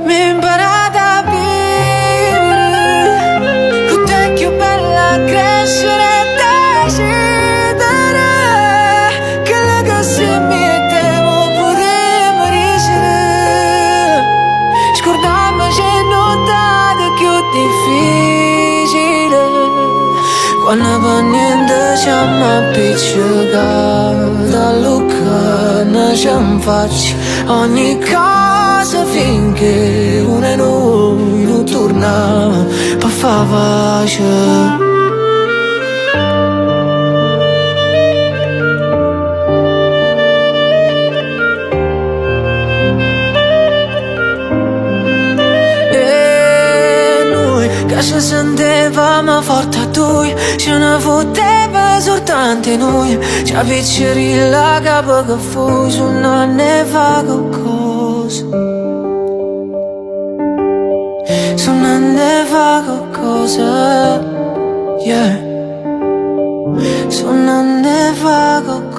mi ha imparato a vivere, con te più bella a crescere e decidere che le cose mie temo potremmo riuscire. Scordarmi c'è notato più difficile, quando per niente ci appiccicato, da Luca ne ci faccio ogni cosa finché uno e noi non torna per far pace. Che ci sentivamo forte a due, ce ne fotteva soltanto noi. Ci appiccieri la capa che fu, su non ne fa qualcosa, su non ne fa qualcosa, yeah. Su non ne fa qualcosa.